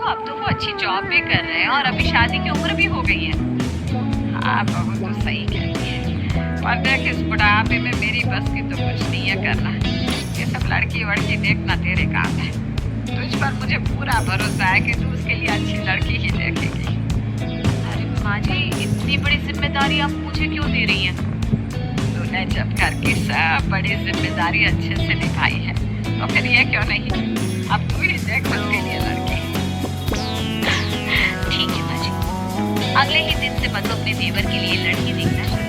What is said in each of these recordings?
अब तो वो अच्छी जॉब भी कर रहे हैं और अभी शादी की उम्र भी हो गई है। हाँ बहू तो सही कहती है। और देख इस बुढ़ापे में मेरी बस की तो कुछ नहीं है करना। ये सब लड़की वड़की देखना तेरे काम है। तुझ पर मुझे पूरा भरोसा है कि तू उसके लिए अच्छी लड़की ही देखेगी। अरे माँ जी, इतनी बड़ी जिम्मेदारी आप मुझे क्यों दे रही हैं? तूने जब घर की सब बड़ी जिम्मेदारी अच्छे से निभाई है तो फिर ये क्यों नहीं? अब तू ही देख उसके लिए लड़की। ठीक है माँ जी, अगले ही दिन से बंधु अपने देवर के लिए लड़की देखना शुरू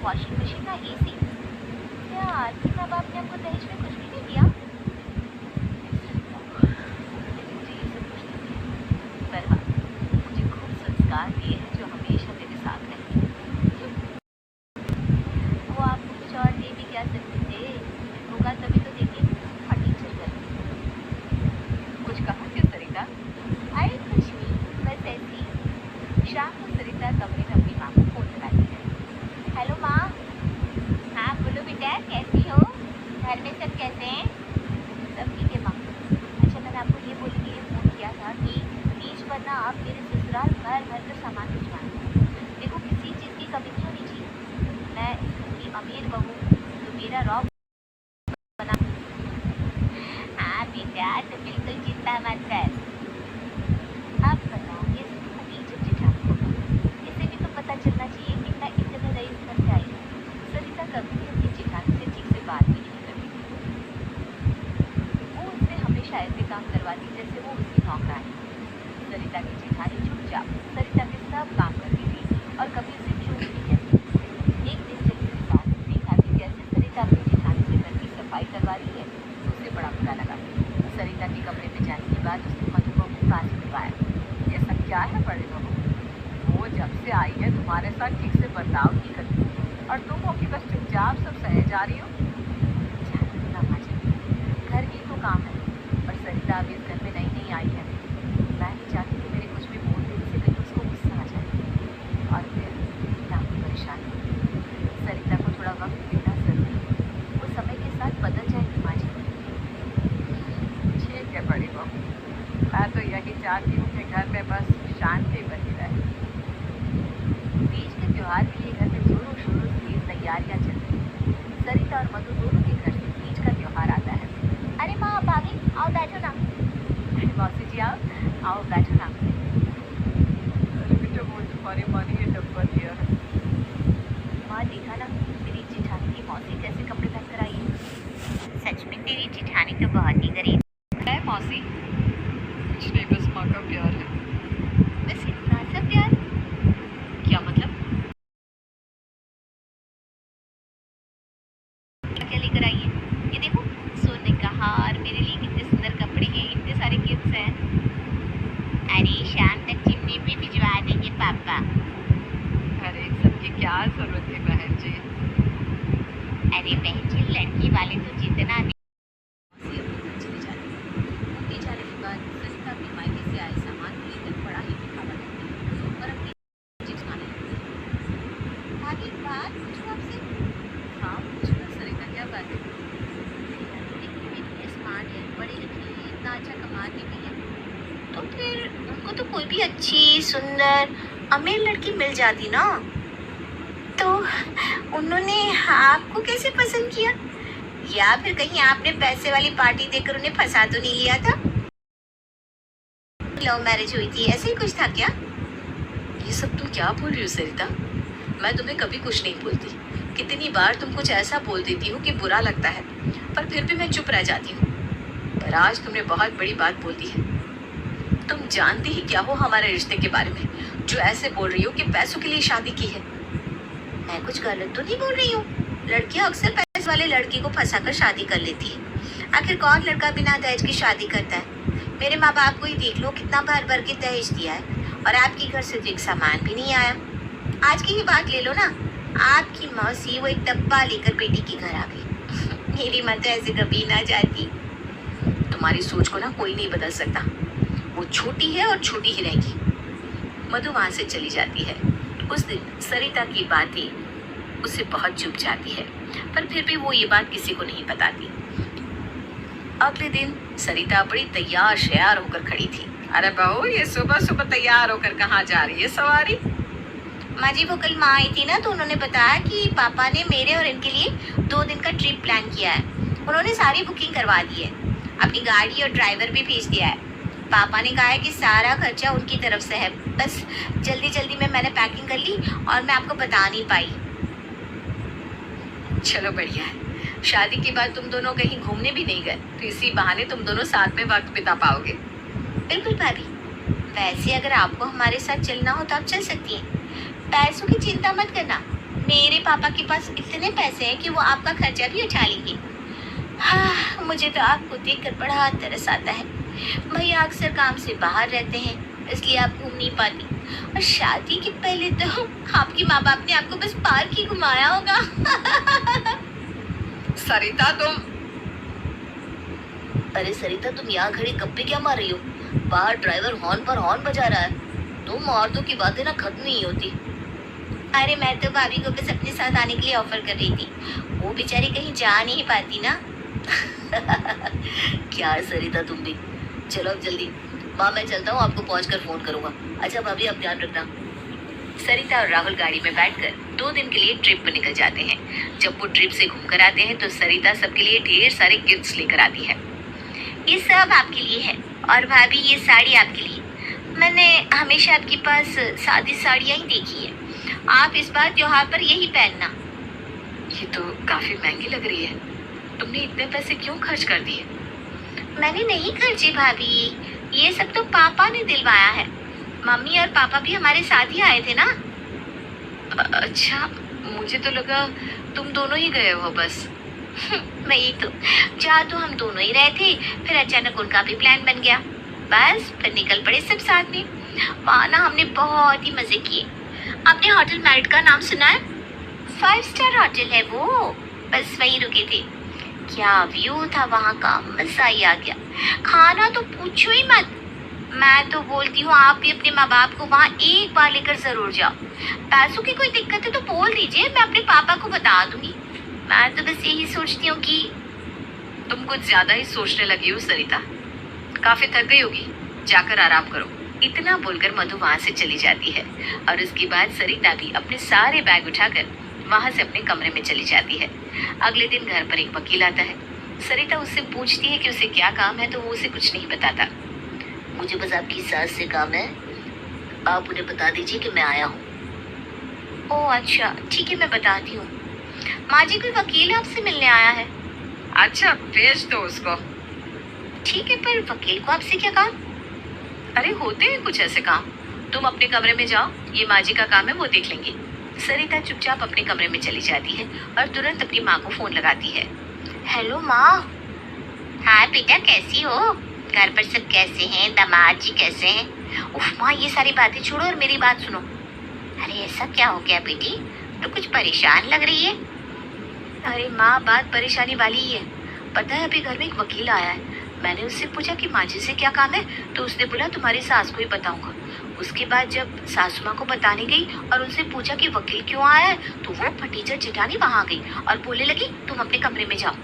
वॉशिंग मशीन ना एसी। क्या आरती माँ बाप ने आपको दहेज में कुछ भी नहीं दिया? मुझे ये सब कुछ नहीं दिया, पर हाँ मुझे खूब संस्कार दिए हैं जो हमेशा मेरे साथ रहेंगे। वो आपको कुछ और दे भी क्या सकते थे, होगा तभी तो देंगे। फर्नीचर कर कुछ कहा क्या सरिता? अरे कुछ नहीं, बस ऐसी। शाम को सरिता कमरे में अपनी माँ को फोन लगाती है। हेलो माँ। हाँ बोलो बेटा, कैसी हो? घर में सब कैसे हैं? सब ठीक है माँ। अच्छा मैंने आपको ये बोलने के लिए फ़ोन किया था कि प्लीज वरना आप मेरे ससुराल भर भर कर सामान भिजवाना। देखो किसी चीज़ की कमी नहीं होनी चाहिए। मैं इस घर की अमीर बहू तो मेरा रॉब बना। हाँ बेटा तो बिल्कुल चिंता मत कर। अब बताओ ये खदीजा जेठानी होगा, इसे भी तो पता चलना चाहिए कि मैं इतने रईस घर से आई हूँ। सरिता कभी भी अपनी जेठानी से है, जा रही हो? घर की तो काम है, और सरिता अभी इस घर में नई नई आई है। मैं नहीं चाहती कि मेरे कुछ भी बोल देने से कहीं उसको गुस्सा आ जाए और फिर ना कोई परेशानी। सरिता को थोड़ा वक्त देना जरूरी है, वो समय के साथ बदल जाएगी माँ जी। ठीक है बड़ी बहू, मैं तो यही चाहती हूँ कि घर में बस शांति बनी रहे। तीज के त्योहार के लिए घर में जोरों शोरों से तैयारियां चल रही हैं। सरिता और मधु दोनों के घर से तीज का त्योहार आता है। अरे माँ आप आ गई, आओ बैठो ना। अरे मौसी जी आओ बैठो ना। अरे बेटा वो तुम्हारी माँ ने ये डब्बा दिया है। माँ देखा ना मेरी जेठानी की मौसी कैसे कपड़े पहन कर आई है। सच में तेरी जेठानी तो बहुत ही गरीब है मौसी, कुछ नहीं, बस माँ का प्यार है। बस इतना सा प्यार? क्या मतलब? क्या लेकर आई है? ये देखो सोने का हार, मेरे लिए कितने सुंदर कपड़े हैं, इतने सारे गिफ्ट्स हैं। अरे शाम तक चिमनी भी भिजवा देंगे पापा। अरे सबकी क्या जरूरत है बहन जी? अरे बहन जी लड़की वाले तो जितना चली जाने के बाद सरिता अपने मायके से आए सामान को लेकर बड़ा ही दिखावा करती है और अपनी चीज खाने लगती है। भाभी बात पूछूं आपसे? हाँ पूछो ना सरिता, क्या बात है? देखिए भी इतने स्मार्ट है, पढ़ी लिखी है, इतना अच्छा कमाती भी है, तो फिर उनको तो कोई भी अच्छी सुंदर अमीर लड़की मिल जाती ना, तो उन्होंने आपको कैसे पसंद किया? या फिर कहीं आपने पैसे वाली पार्टी देकर उन्हें फंसा तो नहीं लिया था? लव मैरिज हुई थी, ऐसे ही कुछ था क्या? ये सब तुम क्या बोल रही हो सरिता? मैं तुम्हें कभी कुछ नहीं बोलती। कितनी बार तुम कुछ ऐसा बोल देती हो कि बुरा लगता है, पर फिर भी मैं चुप रह जाती हूँ। पर आज तुमने बहुत बड़ी बात बोल दी है। तुम जानती ही क्या हो हमारे रिश्ते के बारे में, जो ऐसे बोल रही हो कि पैसों के लिए शादी की है। मैं कुछ गलत तो नहीं बोल रही हूँ? लड़कियाँ अक्सर पैसे वाले लड़की को फंसाकर शादी कर लेती है। आखिर कौन लड़का बिना दहेज की शादी करता है? मेरे माँ बाप को ही देख लो, कितना भर भर के दहेज दिया है, और आपके घर से तो एक सामान भी नहीं आया। आज की ही बात ले लो ना, आपकी मौसी वो एक डब्बा लेकर बेटी के घर आ गई। मेरी माँ तो ऐसे कभी ना जाती। तुम्हारी सोच को ना कोई नहीं बदल सकता। वो छोटी है और छोटी ही रहेगी। मधु वहां से चली जाती है। उस दिन सरिता की बातें उसे बहुत चुभ जाती है, पर फिर भी वो ये बात किसी को नहीं बताती। अगले दिन सरिता बड़ी तैयार श्यार होकर खड़ी थी। अरे बहू, ये सुबह सुबह तैयार होकर कहाँ जा रही है सवारी? माँ जी वो कल माँ आई थी ना, तो उन्होंने बताया कि पापा ने मेरे और इनके लिए 2 दिन का ट्रिप प्लान किया है। उन्होंने सारी बुकिंग करवा दी है, अपनी गाड़ी और ड्राइवर भी भेज दिया है। पापा ने कहा है कि सारा खर्चा उनकी तरफ से है। बस जल्दी जल्दी में मैंने पैकिंग कर ली और मैं आपको बता नहीं पाई। चलो बढ़िया है। शादी के बाद तुम दोनों कहीं घूमने भी नहीं गए, तो इसी बहाने तुम दोनों साथ में वक्त बिता पाओगे। बिल्कुल भाभी, वैसे अगर आपको हमारे साथ चलना हो तो आप चल सकती हैं। पैसों की चिंता मत करना, मेरे पापा के पास इतने पैसे हैं कि वो आपका खर्चा भी उठा लेंगे। हाँ, मुझे तो आपको देखकर बड़ा तरस आता है। भैया अक्सर काम से बाहर रहते हैं, इसलिए आप घूम नहीं पाती, और शादी के पहले तो आपके माँ बाप ने आपको बस पार्क ही घुमाया होगा। सरिता तुम। अरे सरिता, तुम यहाँ खड़ी गप्पे क्या मार रही हो? बाहर ड्राइवर हॉर्न पर हॉर्न बजा रहा है। तुम औरतों की बातें ना खत्म नहीं होती। अरे मैं तो भाभी को बस अपने साथ आने के लिए ऑफर कर रही थी, वो बेचारी कहीं जा नहीं पाती ना। क्या है सरिता तुम भी? चलो अब जल्दी। माँ मैं चलता हूँ, आपको पहुँचकर फोन करूँगा। अच्छा भाभी, आप ध्यान रखना। सरिता और राहुल गाड़ी में बैठकर 2 दिन के लिए ट्रिप पर निकल जाते हैं। जब वो ट्रिप से घूमकर आते हैं तो सरिता सबके लिए ढेर सारे गिफ्ट्स लेकर आती है। ये सब आपके लिए है, और भाभी ये साड़ी आपके लिए। मैंने हमेशा आपके पास सादी साड़ियाँ ही देखी है, आप इस बार त्योहार पर यही पहनना। ये तो काफी महंगी लग रही है, तुमने इतने पैसे क्यों खर्च कर दिए? मैंने नहीं खर्ची भाभी, ये सब तो पापा ने दिलवाया है। मम्मी और पापा भी हमारे साथ ही आए थे ना। अच्छा, मुझे तो लगा तुम दोनों ही गए हो बस। वही तो, जा तो हम दोनों ही रहे थे, फिर अचानक उनका भी प्लान बन गया, बस फिर निकल पड़े सब साथ में। वहाँ ना हमने बहुत ही मजे किए। आपने होटल मैरिट का नाम सुना है? 5 स्टार होटल है वो। बस वही रुके थे। क्या व्यू था वहाँ का, मजा ही आ गया। खाना तो पूछो ही मत। मैं तो बोलती हूँ आप भी अपने माँ बाप को वहाँ एक बार लेकर जरूर जाओ। पैसों की कोई दिक्कत है तो बोल दीजिए, मैं अपने पापा को बता दूंगी। मैं तो बस यही सोचती हूँ कि तुम कुछ ज्यादा ही सोचने लगी हो सरिता, काफी थक गई होगी, जाकर आराम करो। इतना बोलकर मधु वहां से चली जाती है और उसके बाद सरिता भी अपने सारे बैग उठाकर वहां से अपने कमरे में चली जाती है। अगले दिन घर पर एक वकील आता है। सरिता उससे पूछती है कि उसे क्या काम है, तो वो उसे कुछ नहीं बताता। मुझे बस आपकी सास से काम है, आप उन्हें बता दीजिए कि मैं आया हूँ। ओह अच्छा, ठीक है, मैं बताती हूँ। माँ जी, कोई वकील आपसे मिलने आया है। अच्छा, भेज दो उसको। ठीक है, पर वकील को आपसे क्या काम? अरे होते हैं कुछ ऐसे काम, तुम अपने कमरे में जाओ, ये माँ जी का काम है, वो देख लेंगे। सरिता चुपचाप अपने कमरे में चली जाती है और तुरंत अपनी माँ को फोन लगाती है। हेलो माँ। हाँ बेटा, कैसी हो? घर पर सब कैसे हैं? दामाद जी कैसे हैं? उफ माँ, ये सारी बातें छोड़ो और मेरी बात सुनो। अरे ऐसा क्या हो गया बेटी, तो कुछ परेशान लग रही है। अरे माँ, बात परेशानी वाली ही है। पता है, अभी घर में एक वकील आया है। मैंने उससे पूछा कि माँ जी से क्या काम है, तो उसने बोला तुम्हारी सास को ही बताऊंगा। उसके बाद जब सासू माँ को बताने गई और उनसे पूछा कि वकील क्यों आया है, तो वो फटीचर जेठानी वहाँ गई और बोलने लगी तुम अपने कमरे में जाओ।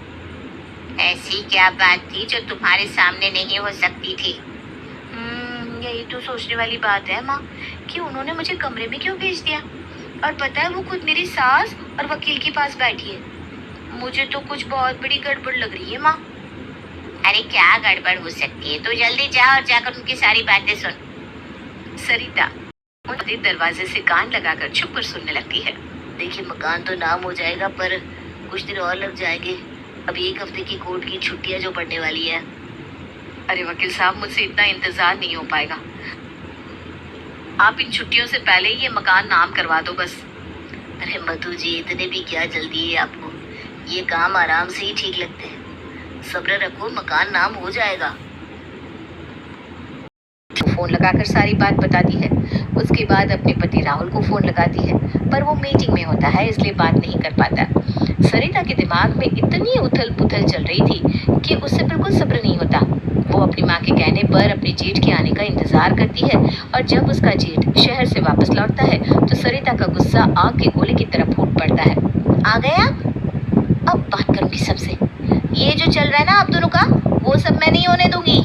ऐसी क्या बात थी जो तुम्हारे सामने नहीं हो सकती थी? यही तो सोचने वाली बात है माँ, कि उन्होंने मुझे कमरे में क्यों भेज दिया। और पता है, वो खुद मेरी सास और वकील के पास बैठी है। मुझे तो कुछ बहुत बड़ी गड़बड़ लग रही है माँ। अरे क्या गड़बड़ हो सकती है, तो जल्दी जाओ और जाकर उनकी सारी बातें सुन। सरिता उनके दरवाजे से कान लगाकर चुप कर सुनने लगती है। देखिए, मकान तो नाम हो जाएगा, पर कुछ दिन और लग जाएंगे। अभी 1 हफ्ते की कोर्ट की छुट्टियां जो पड़ने वाली है। अरे वकील साहब, मुझसे इतना इंतजार नहीं हो पाएगा। आप इन छुट्टियों से पहले ही ये मकान नाम करवा दो बस। अरे मधु जी, इतने भी क्या जल्दी है आपको? ये काम आराम से ही ठीक लगते हैं। सब्र रखो, मकान नाम हो जाएगा। फोन लगाकर सारी बात बताती है। उसके बाद अपने पति राहुल को फोन लगाती है, पर वो मीटिंग में होता है, इसलिए बात नहीं कर पाता। सरिता के दिमाग में इतनी उथल पुथल चल रही थी कि उससे बिल्कुल सब्र नहीं होता। वो अपनी माँ के कहने पर अपने जेठ के आने का इंतजार करती है और जब उसका जेठ शहर से वापस लौटता है तो सरिता का गुस्सा आग के गोले की तरह फूट पड़ता है। आ गया? अब बात करूंगी सबसे। ये जो चल रहा है ना आप दोनों का, वो सब मैं नहीं होने दूंगी।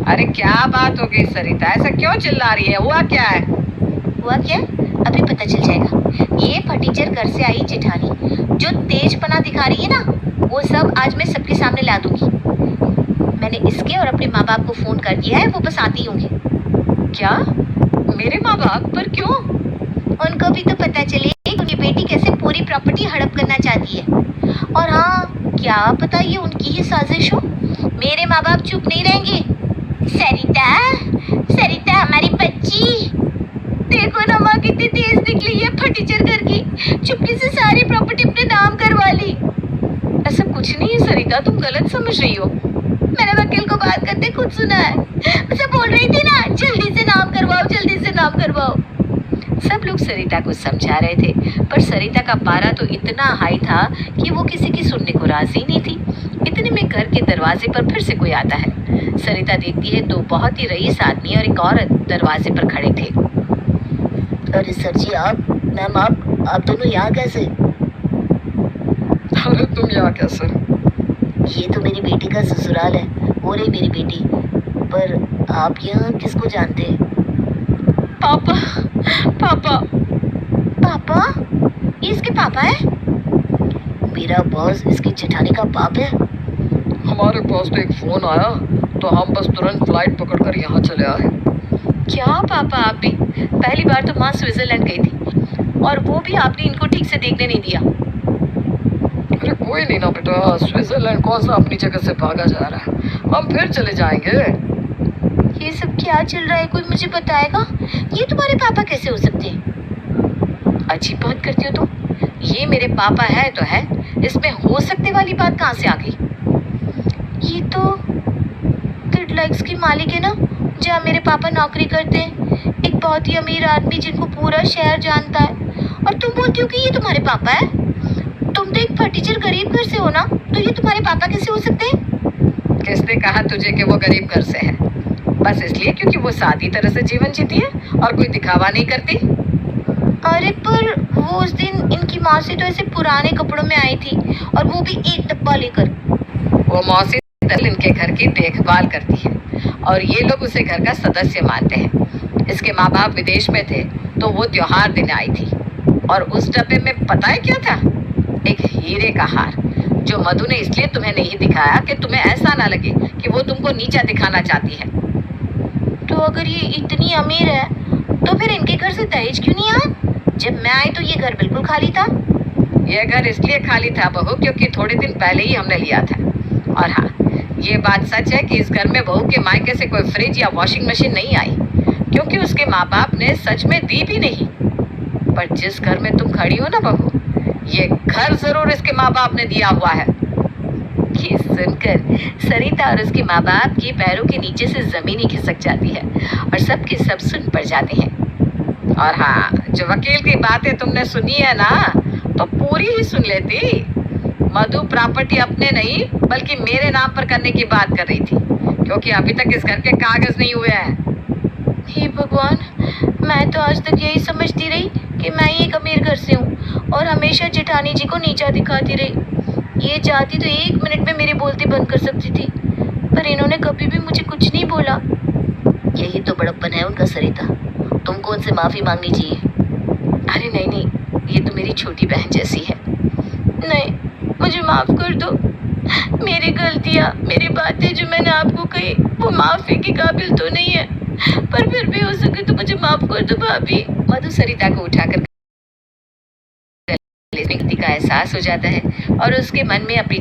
अरे क्या बात हो गई सरिता, ऐसा क्यों चिल्ला रही है? हुआ क्या है? हुआ क्या? अभी पता चल जाएगा। ये फटीचर घर से आई जेठानी जो तेजपना दिखा रही है ना, वो सब आज मैं सबके सामने ला दूंगी। मैंने इसके और अपने माँ बाप को फोन कर दिया है, वो बस आती होंगे। क्या? मेरे माँ बाप? पर क्यों? उनको भी तो पता चले कि उनकी बेटी कैसे पूरी प्रॉपर्टी हड़प करना चाहती है। और हाँ, क्या पता ये उनकी ही साजिश हो। मेरे माँ बाप चुप नहीं रहेंगे। सरिता, सरिता हमारी बच्ची, देखो ना माँ कितनी तेज निकली है फटीचर घर की, चुपके से सारी प्रॉपर्टी अपने नाम करवा ली। ऐसा कुछ नहीं है सरिता, तुम गलत समझ रही हो। मैंने वकील को बात करते खुद सुना है, उसे बोल रही थी ना जल्दी से नाम करवाओ, जल्दी से नाम करवाओ। सब लोग सरिता को समझा रहे थे, पर सरिता का पारा तो इतना हाई था कि वो किसी की सुनने को राजी नहीं थी। इतने में घर के दरवाजे पर फिर से कोई आता है। सरिता देखती है तो बहुत ही रईस आदमी और एक औरत दरवाजे पर खड़े थे। अरे सर जी, आप मैम, आप दोनों यहाँ कैसे? अरे तुम यहाँ कैसे? ये तो मेरी बेटी का ससुराल है, वो रही मेरी बेटी। पर आप यहाँ किसको जानते हैं? पापा। पापा? पापा? ये इसके पापा है? मेरा बॉस इसकी जेठानी का बाप है। हमारे पास तो एक फोन आया तो हम बस तुरंत फ्लाइट पकड़कर यहाँ चले आए। क्या पापा, आप भी? पहली बार तो माँ स्विट्जरलैंड गई थी और वो भी आपने इनको ठीक से देखने नहीं दिया। अरे कोई नहीं ना बेटा, स्विट्जरलैंड कौन सा अपनी जगह से भागा जा रहा है, हम फिर चले जाएंगे। ये सब क्या चल रहा है, कोई मुझे बताएगा? ये तुम्हारे पापा कैसे हो सकते हैं? अजीब बात करती हो तुम। ये मेरे पापा है तो है, इसमें हो सकते वाली बात कहाँ से आ गई? ये तो किड लाइक्स की मालिक है ना, जहाँ मेरे पापा नौकरी करते हैं। एक बहुत ही अमीर आदमी जिनको पूरा शहर जानता है, और तुम बोलती हो कि ये तुम्हारे पापा है? तुम तो एक पर टीचर गरीब घर से हो ना, तो ये तुम्हारे पापा कैसे हो सकते हैं? किसने कहा तुझे कि वो गरीब घर से है? बस इसलिए क्योंकि वो सादी तरह से जीवन जीती है और कोई दिखावा नहीं करती। अरे पर वो उस दिन इनकी मौसी तो ऐसे पुराने कपड़ों में आई थी, और वो भी एक डब्बा लेकर। वो मौसी दरअसल इनके घर की देखभाल करती है और ये लोग उसे घर का सदस्य मानते हैं। इसके माँ बाप विदेश में थे तो वो त्योहार दिन आई थी और उस डब्बे में पता है क्या था? एक हीरे का हार, जो मधु ने इसलिए तुम्हें नहीं दिखाया कि तुम्हें ऐसा ना लगे कि वो तुमको नीचा दिखाना चाहती है। तो अगर ये इतनी अमीर है तो फिर इनके घर से दहेज क्यों नहीं आया? जब मैं आई तो ये घर बिल्कुल खाली था। यह घर इसलिए खाली था बहू क्योंकि थोड़े दिन पहले ही हमने लिया था। और हाँ, ये बात सच है कि इस घर में बहू के मायके से कोई फ्रिज या वॉशिंग मशीन नहीं आई, क्योंकि उसके माँ बाप ने सच में दी भी नहीं। पर जिस घर में तुम खड़ी हो ना बहू, ये घर जरूर इसके माँ बाप ने दिया हुआ है। ये सुनकर सरिता और उसके माँ बाप के पैरों के नीचे से जमीन ही खिसक जाती है और सब के सब सुन पड़ जाते हैं। और हाँ, जो वकील की बातें तुमने सुनी है ना, तो पूरी ही सुन लेती। मधु प्रॉपर्टी अपने नहीं बल्कि मेरे नाम पर करने की बात कर रही थी, क्योंकि अभी तक इस घर के कागज नहीं हुए हैं। हे भगवान, मैं तो आज तक यही समझती रही कि मैं ही एक अमीर घर से हूँ और हमेशा जेठानी जी को नीचा दिखाती रही। ये चाहती तो 1 मिनट में मेरे बोलते बंद कर सकती थी, पर इन्होंने कभी भी मुझे कुछ नहीं बोला। यही तो बड़प्पन है उनका सरिता, तुमको उनसे माफ़ी मांगनी चाहिए। अरे नहीं नहीं, ये तो मेरी छोटी बहन जैसी है। नहीं, मुझे माफ़ कर दो। मेरी गलतियाँ, मेरी बातें जो मैंने आपको कही वो माफ़ी के काबिल तो नहीं है, पर फिर भी हो सके तो मुझे माफ़ कर दो भाभी। मधु सरिता को उठाकर गले का एहसास हो जाता है और उसके मन में अपनी